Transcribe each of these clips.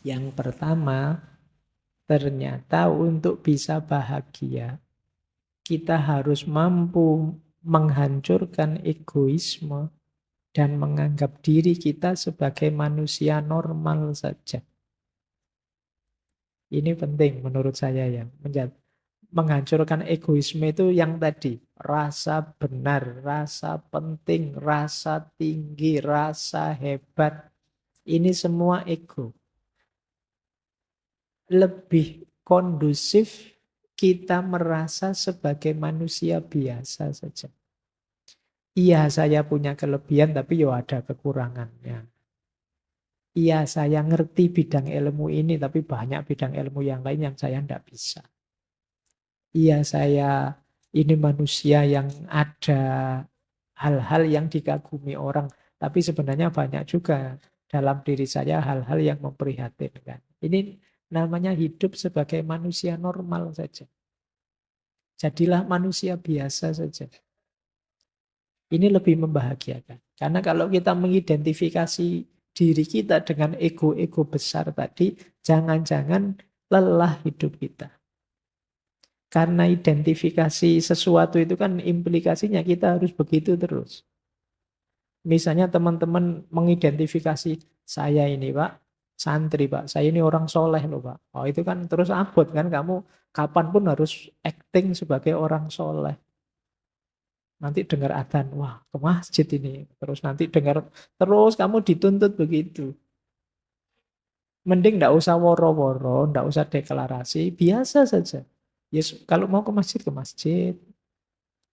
Yang pertama, ternyata untuk bisa bahagia, kita harus mampu menghancurkan egoisme dan menganggap diri kita sebagai manusia normal saja. Ini penting menurut saya ya. Menghancurkan egoisme itu yang tadi. Rasa benar, rasa penting, rasa tinggi, rasa hebat. Ini semua ego. Lebih kondusif kita merasa sebagai manusia biasa saja. Iya, saya punya kelebihan, tapi ya ada kekurangannya. Iya, saya ngerti bidang ilmu ini, tapi banyak bidang ilmu yang lain yang saya tidak bisa. Iya, saya ini manusia yang ada hal-hal yang dikagumi orang, tapi sebenarnya banyak juga dalam diri saya hal-hal yang memprihatinkan. Ini namanya hidup sebagai manusia normal saja. Jadilah manusia biasa saja. Ini lebih membahagiakan. Karena kalau kita mengidentifikasi diri kita dengan ego-ego besar tadi, jangan-jangan lelah hidup kita. Karena identifikasi sesuatu itu kan implikasinya kita harus begitu terus. Misalnya teman-teman mengidentifikasi saya ini Pak, santri Pak, saya ini orang soleh loh Pak. Oh itu kan terus abot kan kamu kapanpun harus acting sebagai orang soleh. Nanti dengar adzan, wah ke masjid ini. Terus nanti dengar, terus kamu dituntut begitu. Mending ndak usah woro-woro, ndak usah deklarasi, biasa saja. Yes, kalau mau ke masjid, ke masjid.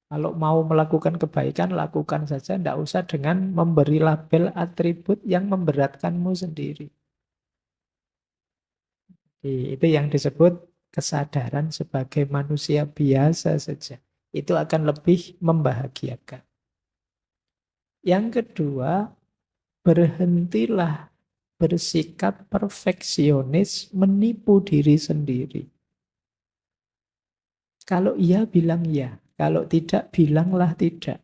Kalau mau melakukan kebaikan, lakukan saja. Ndak usah dengan memberi label atribut yang memberatkanmu sendiri. Itu yang disebut kesadaran sebagai manusia biasa saja. Itu akan lebih membahagiakan. Yang kedua, berhentilah bersikap perfeksionis menipu diri sendiri. Kalau iya bilang iya, kalau tidak bilanglah tidak.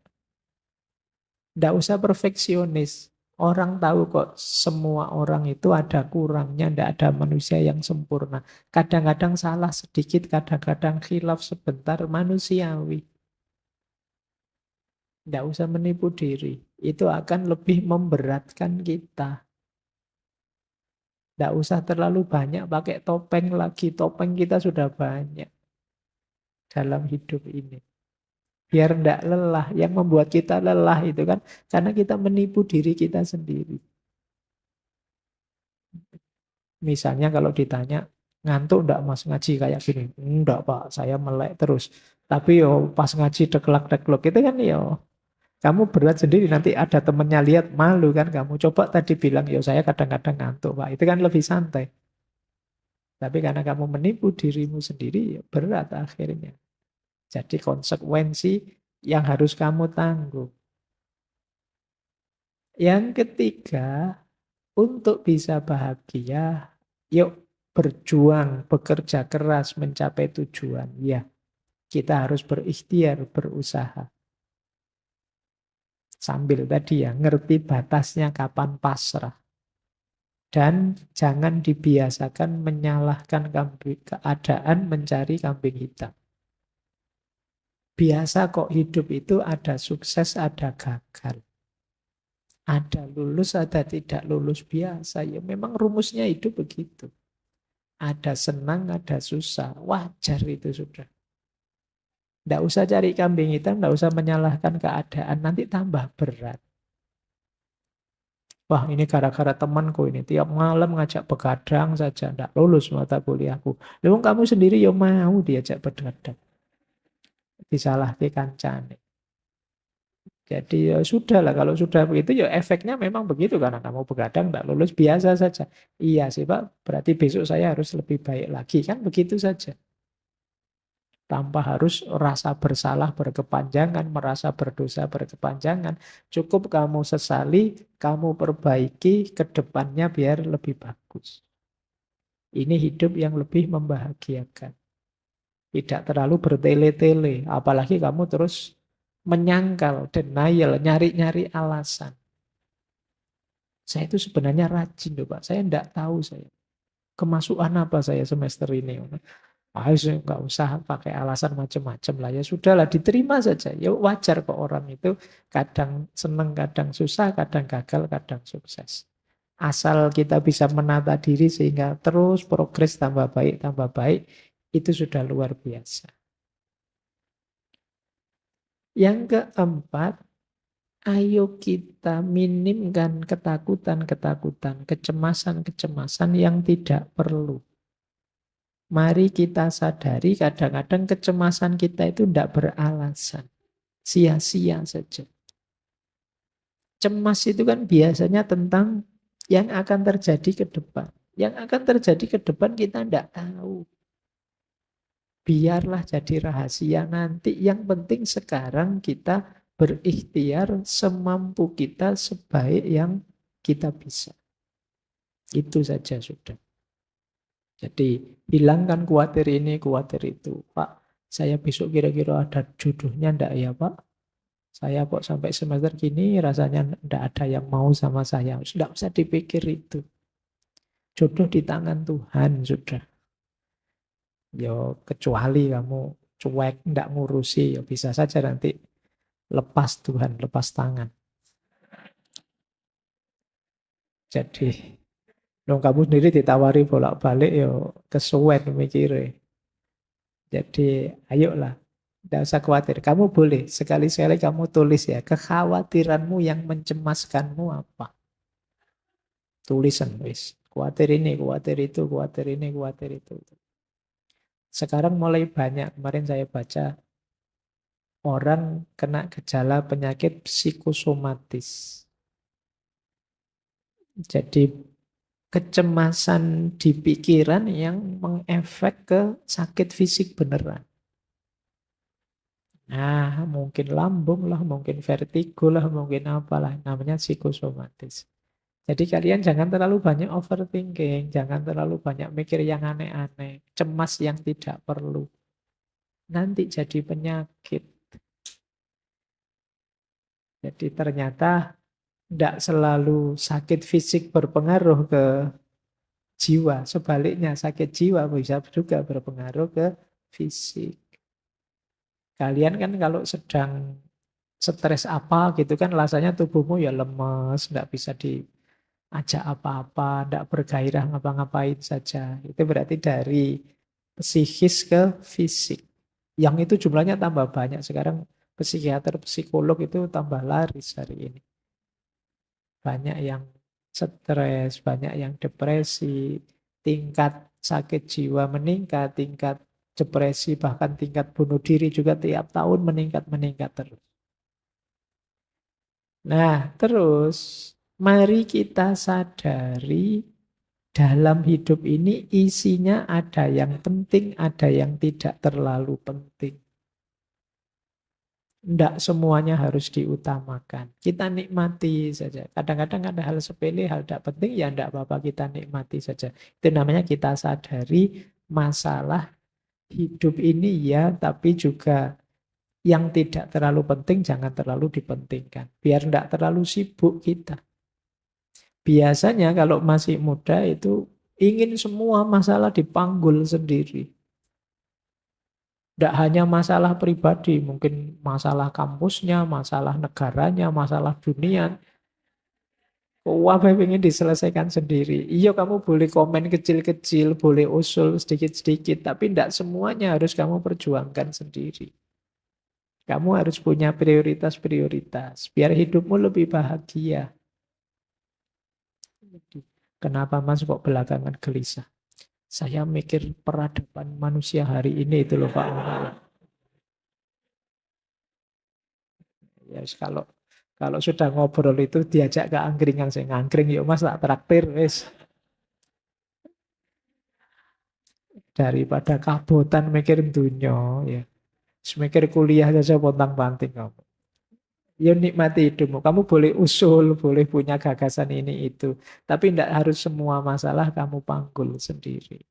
Tidak usah perfeksionis. Orang tahu kok semua orang itu ada kurangnya, tidak ada manusia yang sempurna. Kadang-kadang salah sedikit, kadang-kadang khilaf sebentar, manusiawi. Tidak usah menipu diri. Itu akan lebih memberatkan kita. Tidak usah terlalu banyak pakai topeng lagi. Topeng kita sudah banyak dalam hidup ini. Biar tidak lelah. Yang membuat kita lelah itu kan karena kita menipu diri kita sendiri. Misalnya kalau ditanya, ngantuk enggak mas ngaji kayak gini? Enggak pak, saya melek terus. Tapi yo pas ngaji deklak-dekluk itu kan yo. Kamu berat sendiri nanti ada temennya lihat malu kan kamu. Coba tadi bilang yo saya kadang-kadang ngantuk pak. Itu kan lebih santai. Tapi karena kamu menipu dirimu sendiri ya berat akhirnya. Jadi konsekuensi yang harus kamu tanggung. Yang ketiga, untuk bisa bahagia, yuk berjuang, bekerja keras mencapai tujuan. Ya, kita harus berikhtiar, berusaha. Sambil tadi ya, ngerti batasnya kapan pasrah. Dan jangan dibiasakan menyalahkan keadaan mencari kambing hitam. Biasa kok hidup itu ada sukses, ada gagal. Ada lulus, ada tidak lulus biasa. Ya memang rumusnya hidup begitu. Ada senang, ada susah. Wajar itu sudah. Tidak usah cari kambing hitam, tidak usah menyalahkan keadaan. Nanti tambah berat. Wah ini gara-gara temanku ini. Tiap malam ngajak begadang saja. Tidak lulus mata kuliahku. Lalu kamu sendiri ya mau diajak begadang. Disalahkan kancane. Jadi ya sudah lah, kalau sudah begitu ya efeknya memang begitu karena kamu begadang tidak lulus biasa saja. Iya sih Pak, berarti besok saya harus lebih baik lagi kan begitu saja. Tanpa harus rasa bersalah berkepanjangan, merasa berdosa berkepanjangan. Cukup kamu sesali, kamu perbaiki ke depannya biar lebih bagus. Ini hidup yang lebih membahagiakan. Tidak terlalu bertele-tele, apalagi kamu terus menyangkal, denial, nyari-nyari alasan. Saya itu sebenarnya rajin loh Pak, saya tidak tahu saya. kemasukan apa saya semester ini? Ah, nggak usah pakai alasan macam-macam lah. Ya sudahlah, diterima saja. Ya wajar kok orang itu kadang seneng, kadang susah, kadang gagal, kadang sukses. Asal kita bisa menata diri sehingga terus progres tambah baik, itu sudah luar biasa. Yang keempat, ayo kita minimkan ketakutan-ketakutan, kecemasan-kecemasan yang tidak perlu. Mari kita sadari kadang-kadang kecemasan kita itu tidak beralasan. Sia-sia saja. Cemas itu kan biasanya tentang yang akan terjadi ke depan. Yang akan terjadi ke depan kita tidak tahu. Biarlah jadi rahasia nanti. Yang penting sekarang kita berikhtiar semampu kita sebaik yang kita bisa. Itu saja sudah. Jadi hilangkan khawatir ini, khawatir itu. Pak, saya besok kira-kira ada jodohnya enggak ya Pak? Saya kok sampai semester gini rasanya enggak ada yang mau sama saya. Sudah usah dipikir itu. Jodoh di tangan Tuhan sudah. Yo kecuali kamu cuek, enggak ngurusi, ya bisa saja nanti lepas Tuhan, lepas tangan. Jadi, dong kamu sendiri ditawari bolak-balik yo kesuwen mikirnya. Jadi, ayolah. Tidak usah khawatir. Kamu boleh sekali-sekali kamu tulis ya, kekhawatiranmu yang mencemaskanmu apa? Tulisan wis. Khawatir ini, khawatir itu, khawatir ini, khawatir itu. Sekarang mulai banyak, kemarin saya baca orang kena gejala penyakit psikosomatis. Jadi kecemasan di pikiran yang mengefek ke sakit fisik beneran. Nah, mungkin lambung lah, mungkin vertigo lah, mungkin apalah. Namanya psikosomatis. Jadi kalian jangan terlalu banyak overthinking, jangan terlalu banyak mikir yang aneh-aneh, cemas yang tidak perlu. Nanti jadi penyakit. Jadi ternyata tidak selalu sakit fisik berpengaruh ke jiwa. Sebaliknya sakit jiwa bisa juga berpengaruh ke fisik. Kalian kan kalau sedang stres apa gitu kan rasanya tubuhmu ya lemes, nggak bisa diajak apa-apa, nggak bergairah ngapa-ngapain saja. Itu berarti dari psikis ke fisik. Yang itu jumlahnya tambah banyak. Sekarang psikiater, psikolog itu tambah laris hari ini. Banyak yang stres, banyak yang depresi, tingkat sakit jiwa meningkat, tingkat depresi, bahkan tingkat bunuh diri juga tiap tahun meningkat terus. Nah, terus mari kita sadari dalam hidup ini isinya ada yang penting, ada yang tidak terlalu penting. Tidak semuanya harus diutamakan. Kita nikmati saja. Kadang-kadang ada hal sepele, hal tidak penting, ya tidak apa-apa kita nikmati saja. Itu namanya kita sadari masalah hidup ini ya, tapi juga yang tidak terlalu penting jangan terlalu dipentingkan. Biar tidak terlalu sibuk kita. Biasanya kalau masih muda itu ingin semua masalah dipanggul sendiri. Tidak hanya masalah pribadi, mungkin masalah kampusnya, masalah negaranya, masalah dunia. Wah, ingin diselesaikan sendiri. Iya, kamu boleh komen kecil-kecil, boleh usul sedikit-sedikit, tapi tidak semuanya harus kamu perjuangkan sendiri. Kamu harus punya prioritas-prioritas, biar hidupmu lebih bahagia. Kenapa Mas kok belakangan gelisah? Saya mikir peradaban manusia hari ini itu loh Pak. Ya, kalau sudah ngobrol itu diajak ke angkringan, saya ngangkring yuk Mas tak traktir wis. Daripada kabotan mikir dunia ya. Mikir kuliah saja pontang-panting kamu. Ya nikmati hidupmu. Kamu boleh usul, boleh punya gagasan ini itu. Tapi tidak harus semua masalah kamu panggul sendiri.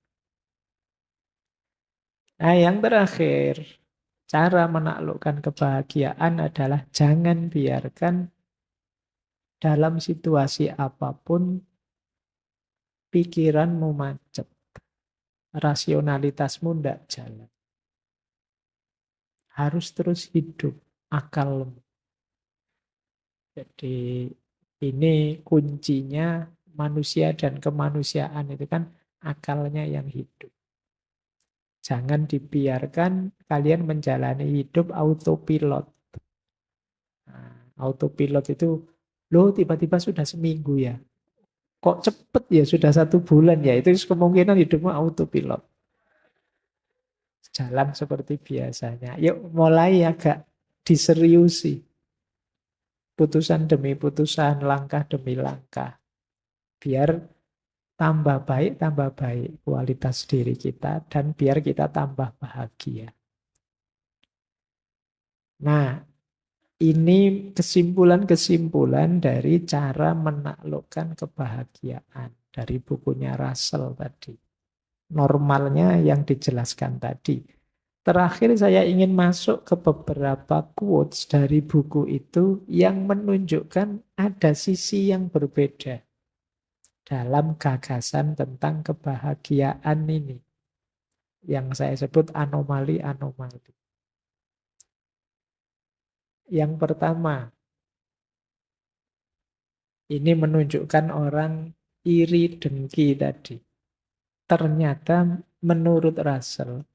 Nah yang terakhir, cara menaklukkan kebahagiaan adalah jangan biarkan dalam situasi apapun pikiranmu macet. rasionalitasmu tidak jalan. Harus terus hidup akalmu. Jadi ini kuncinya manusia dan kemanusiaan itu kan akalnya yang hidup. Jangan dibiarkan kalian menjalani hidup autopilot. Nah, autopilot itu, loh tiba-tiba sudah seminggu ya. Kok cepet ya sudah 1 bulan ya. Itu kemungkinan hidupmu autopilot. Jalan seperti biasanya. Yuk mulai agak diseriusi. Putusan demi putusan, langkah demi langkah. Biar tambah baik kualitas diri kita, dan biar kita tambah bahagia. Nah, ini kesimpulan-kesimpulan dari cara menaklukkan kebahagiaan. Dari bukunya Russell tadi. Normalnya yang dijelaskan tadi. Terakhir saya ingin masuk ke beberapa quotes dari buku itu yang menunjukkan ada sisi yang berbeda dalam gagasan tentang kebahagiaan ini. Yang saya sebut anomali-anomali. Yang pertama, ini menunjukkan orang iri dengki tadi. Ternyata menurut Russell,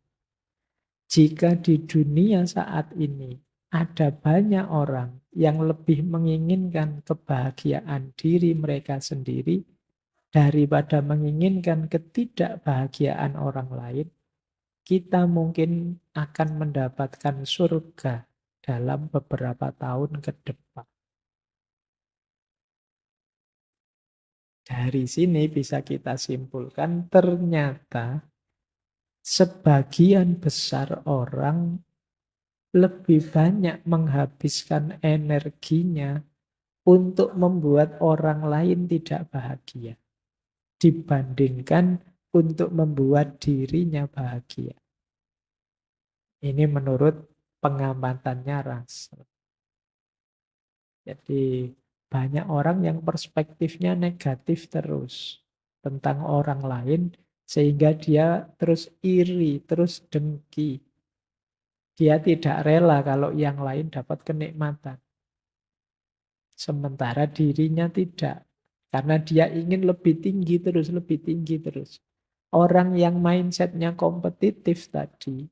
jika di dunia saat ini ada banyak orang yang lebih menginginkan kebahagiaan diri mereka sendiri daripada menginginkan ketidakbahagiaan orang lain, kita mungkin akan mendapatkan surga dalam beberapa tahun ke depan. Dari sini bisa kita simpulkan ternyata sebagian besar orang lebih banyak menghabiskan energinya untuk membuat orang lain tidak bahagia dibandingkan untuk membuat dirinya bahagia. Ini menurut pengamatannya Russell. Jadi banyak orang yang perspektifnya negatif terus tentang orang lain, sehingga dia terus iri, terus dengki. Dia tidak rela kalau yang lain dapat kenikmatan. Sementara dirinya tidak. Karena dia ingin lebih tinggi terus, lebih tinggi terus. Orang yang mindsetnya kompetitif tadi,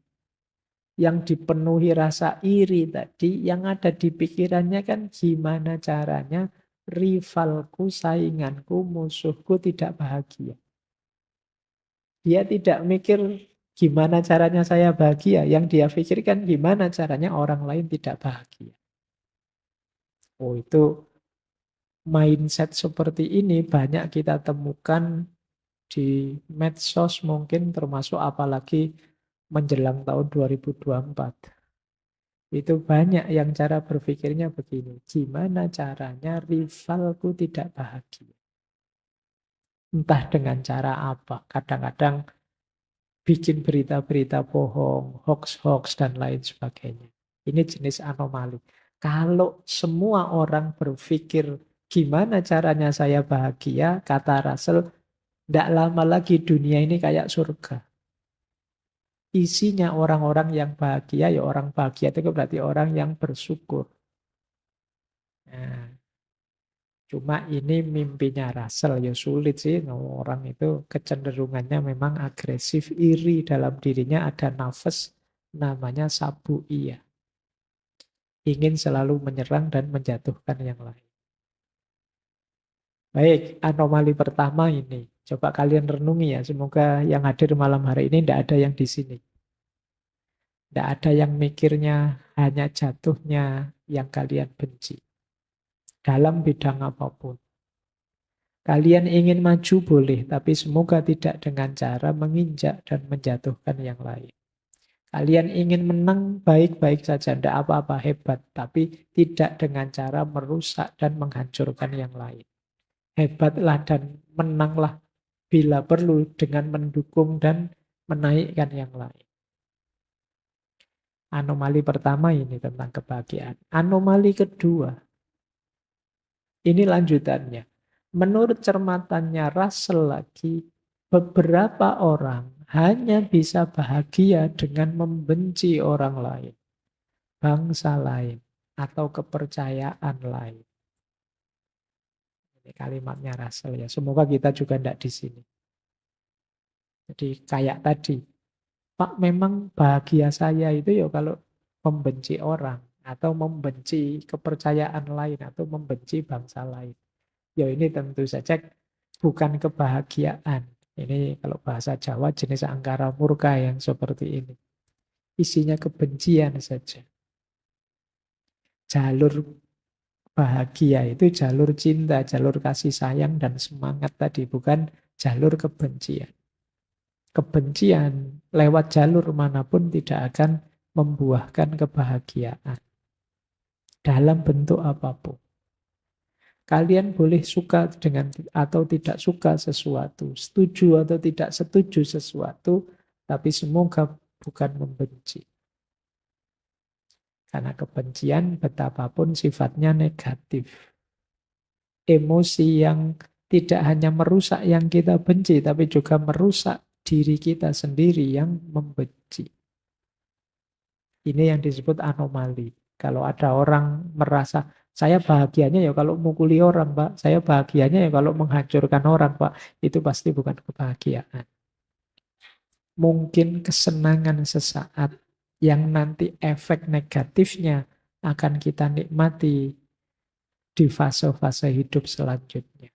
yang dipenuhi rasa iri tadi, yang ada di pikirannya kan gimana caranya rivalku, sainganku, musuhku tidak bahagia. Dia tidak mikir gimana caranya saya bahagia. Yang dia pikirkan gimana caranya orang lain tidak bahagia. Oh, itu mindset seperti ini banyak kita temukan di medsos mungkin, termasuk apalagi menjelang tahun 2024. Itu banyak yang cara berpikirnya begini. Gimana caranya rivalku tidak bahagia? Entah dengan cara apa. Kadang-kadang bikin berita-berita bohong, hoax-hoax, dan lain sebagainya. Ini jenis anomali. Kalau semua orang berpikir gimana caranya saya bahagia, kata Russell, tidak lama lagi dunia ini kayak surga. Isinya orang-orang yang bahagia, ya orang bahagia itu berarti orang yang bersyukur. Nah, cuma ini mimpinya Russell, ya sulit sih. Orang itu kecenderungannya memang agresif, iri, dalam dirinya ada nafas namanya sabu'iyah. Ingin selalu menyerang dan menjatuhkan yang lain. Baik, anomali pertama ini. Coba kalian renungi ya, semoga yang hadir malam hari ini tidak ada yang di sini. Tidak ada yang mikirnya hanya jatuhnya yang kalian benci. Dalam bidang apapun. Kalian ingin maju boleh, tapi semoga tidak dengan cara menginjak dan menjatuhkan yang lain. Kalian ingin menang baik-baik saja, tidak apa-apa, hebat. Tapi tidak dengan cara merusak dan menghancurkan yang lain. Hebatlah dan menanglah bila perlu dengan mendukung dan menaikkan yang lain. Anomali pertama ini tentang kebahagiaan. Anomali kedua, ini lanjutannya. Menurut cermatannya Russell lagi, beberapa orang hanya bisa bahagia dengan membenci orang lain, bangsa lain, atau kepercayaan lain. Ini kalimatnya Russell ya. Semoga kita juga tidak di sini. Jadi kayak tadi, Pak memang bahagia saya itu ya kalau membenci orang, atau membenci kepercayaan lain, atau membenci bangsa lain. Ya ini tentu saja bukan kebahagiaan. Ini kalau bahasa Jawa jenis angkara murka yang seperti ini. Isinya kebencian saja. Jalur bahagia itu jalur cinta, jalur kasih sayang dan semangat tadi, bukan jalur kebencian. Kebencian lewat jalur manapun tidak akan membuahkan kebahagiaan dalam bentuk apapun. Kalian boleh suka dengan atau tidak suka sesuatu, setuju atau tidak setuju sesuatu, tapi semoga bukan membenci. Karena kebencian betapapun sifatnya negatif. Emosi yang tidak hanya merusak yang kita benci, tapi juga merusak diri kita sendiri yang membenci. Ini yang disebut anomali. Kalau ada orang merasa, saya bahagianya ya kalau mukuli orang, Pak. Saya bahagianya ya kalau menghancurkan orang, Pak. Itu pasti bukan kebahagiaan. Mungkin kesenangan sesaat yang nanti efek negatifnya akan kita nikmati di fase-fase hidup selanjutnya.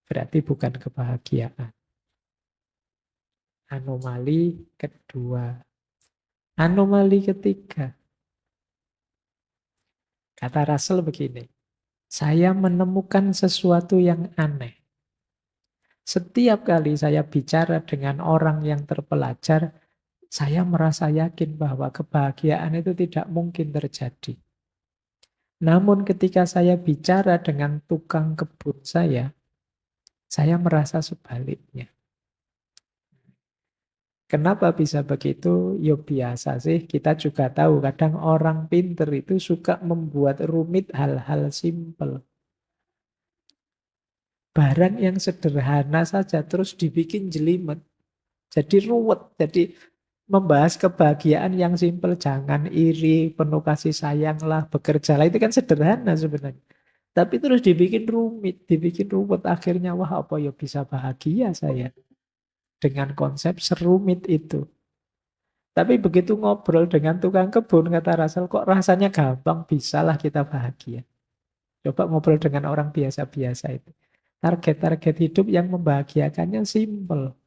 Berarti bukan kebahagiaan. Anomali kedua. Anomali ketiga. Kata Russell begini, saya menemukan sesuatu yang aneh. Setiap kali saya bicara dengan orang yang terpelajar, saya merasa yakin bahwa kebahagiaan itu tidak mungkin terjadi. Namun ketika saya bicara dengan tukang kebun saya merasa sebaliknya. Kenapa bisa begitu? Ya biasa sih, kita juga tahu kadang orang pinter itu suka membuat rumit hal-hal simpel. Barang yang sederhana saja terus dibikin jelimet. Jadi ruwet, jadi membahas kebahagiaan yang simpel. Jangan iri, penuh kasih sayang lah, bekerjalah. Itu kan sederhana sebenarnya. Tapi terus dibikin rumit, dibikin ruwet. Akhirnya wah apa ya bisa bahagia saya dengan konsep serumit itu. Tapi begitu ngobrol dengan tukang kebun, kata Russell, kok rasanya gampang, bisalah kita bahagia. Coba ngobrol dengan orang biasa-biasa itu. Target-target hidup yang membahagiakannya simple.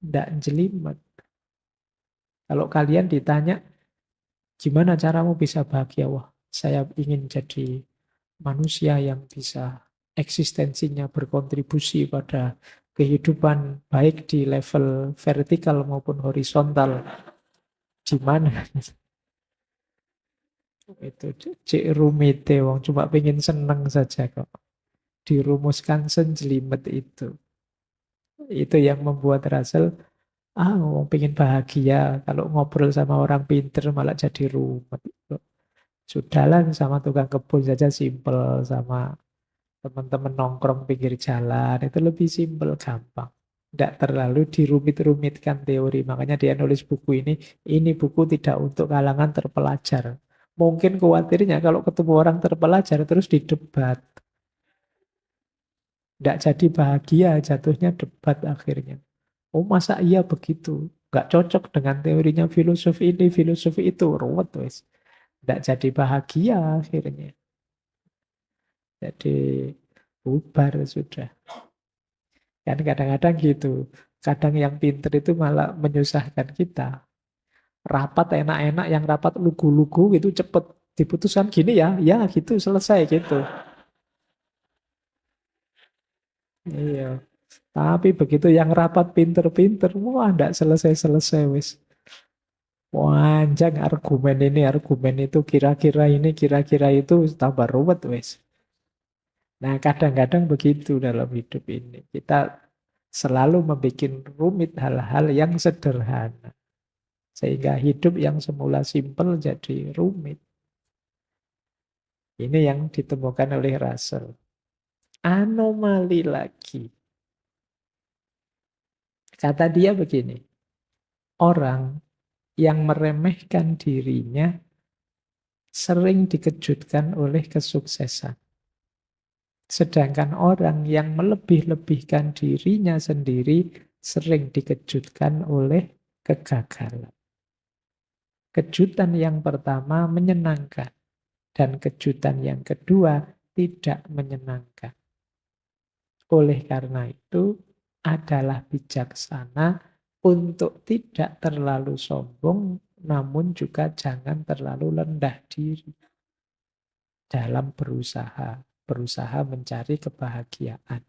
Tidak jelimet. Kalau kalian ditanya, gimana caramu bisa bahagia? Wah, saya ingin jadi manusia yang bisa eksistensinya berkontribusi pada kehidupan baik di level vertikal maupun horizontal. Di mana? Itu cek rumite wong cuma pengen seneng saja kok. Dirumuskan senjelimet itu. Itu yang membuat Russell, wong pengen bahagia. Kalau ngobrol sama orang pinter malah jadi rumet. Sudahlah sama tukang kebun saja simpel, sama teman-teman nongkrong pinggir jalan. Itu lebih simpel, gampang. Tidak terlalu dirumit-rumitkan teori. Makanya dia nulis buku ini buku tidak untuk kalangan terpelajar. Mungkin khawatirnya kalau ketemu orang terpelajar terus didebat. Tidak jadi bahagia, jatuhnya debat akhirnya. Oh masa iya begitu? Nggak cocok dengan teorinya filosofi ini, filosofi itu. Ruwet wes. Tidak jadi bahagia akhirnya. Jadi bubar sudah. Kan kadang-kadang gitu. Kadang yang pinter itu malah menyusahkan kita. Rapat enak-enak, yang rapat lugu-lugu itu cepet diputuskan gini ya gitu selesai gitu. Iya. Tapi begitu yang rapat pinter-pinter, wah ndak selesai-selesai wis. Panjang argumen ini, argumen itu, kira-kira ini, kira-kira itu, tambah ruwet wis. Nah kadang-kadang begitu dalam hidup ini. Kita selalu membuat rumit hal-hal yang sederhana. Sehingga hidup yang semula simpel jadi rumit. Ini yang ditemukan oleh Russell. Anomali lagi. Kata dia begini, orang yang meremehkan dirinya sering dikejutkan oleh kesuksesan. Sedangkan orang yang melebih-lebihkan dirinya sendiri sering dikejutkan oleh kegagalan. Kejutan yang pertama menyenangkan, dan kejutan yang kedua tidak menyenangkan. Oleh karena itu, adalah bijaksana untuk tidak terlalu sombong, namun juga jangan terlalu rendah diri dalam berusaha mencari kebahagiaan.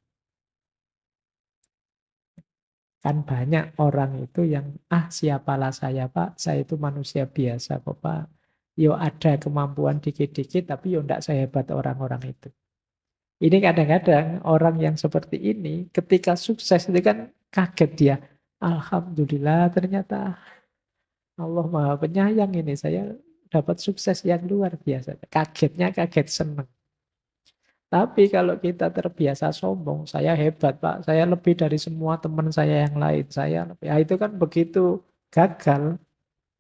Kan banyak orang itu yang, siapalah saya Pak, saya itu manusia biasa kok Pak. Yo ada kemampuan dikit-dikit, tapi yo enggak sehebat orang-orang itu. Ini kadang-kadang orang yang seperti ini, ketika sukses itu kan kaget dia. Alhamdulillah ternyata Allah Maha Penyayang ini, saya dapat sukses yang luar biasa. Kagetnya kaget senang. Tapi kalau kita terbiasa sombong, saya hebat Pak, saya lebih dari semua teman saya yang lain. Ya itu kan begitu gagal,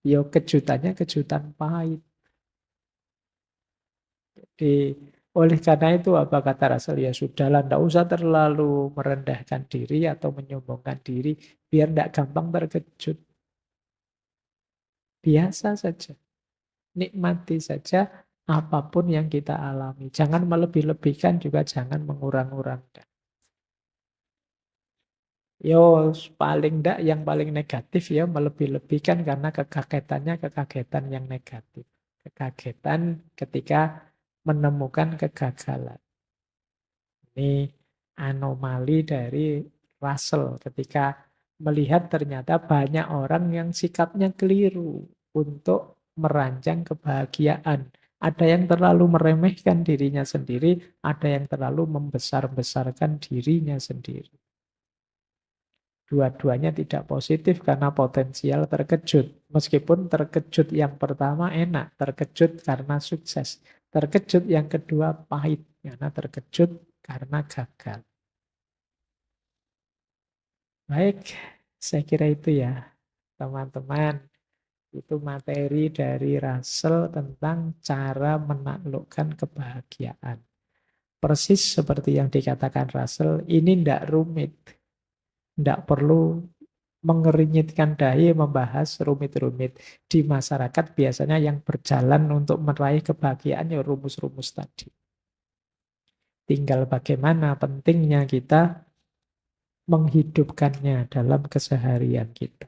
ya kejutannya kejutan pahit. Jadi oleh karena itu apa kata Rasul? Ya sudahlah, tidak usah terlalu merendahkan diri atau menyombongkan diri, biar tidak gampang terkejut. Biasa saja, nikmati saja apapun yang kita alami. Jangan melebih-lebihkan, juga jangan mengurang-urangkan. Yo, yang paling negatif ya melebih-lebihkan karena kekagetannya kekagetan yang negatif. Kekagetan ketika menemukan kegagalan. Ini anomali dari Russell ketika melihat ternyata banyak orang yang sikapnya keliru untuk merancang kebahagiaan. Ada yang terlalu meremehkan dirinya sendiri, ada yang terlalu membesar-besarkan dirinya sendiri. Dua-duanya tidak positif karena potensial terkejut. Meskipun terkejut yang pertama enak, terkejut karena sukses. Terkejut yang kedua pahit, karena terkejut karena gagal. Baik, saya kira itu ya, teman-teman. Itu materi dari Russell tentang cara menaklukkan kebahagiaan. Persis seperti yang dikatakan Russell, ini tidak rumit. Tidak perlu mengernyitkan dahi membahas rumit-rumit. Di masyarakat biasanya yang berjalan untuk meraih kebahagiaan ya rumus-rumus tadi. Tinggal bagaimana pentingnya kita menghidupkannya dalam keseharian kita.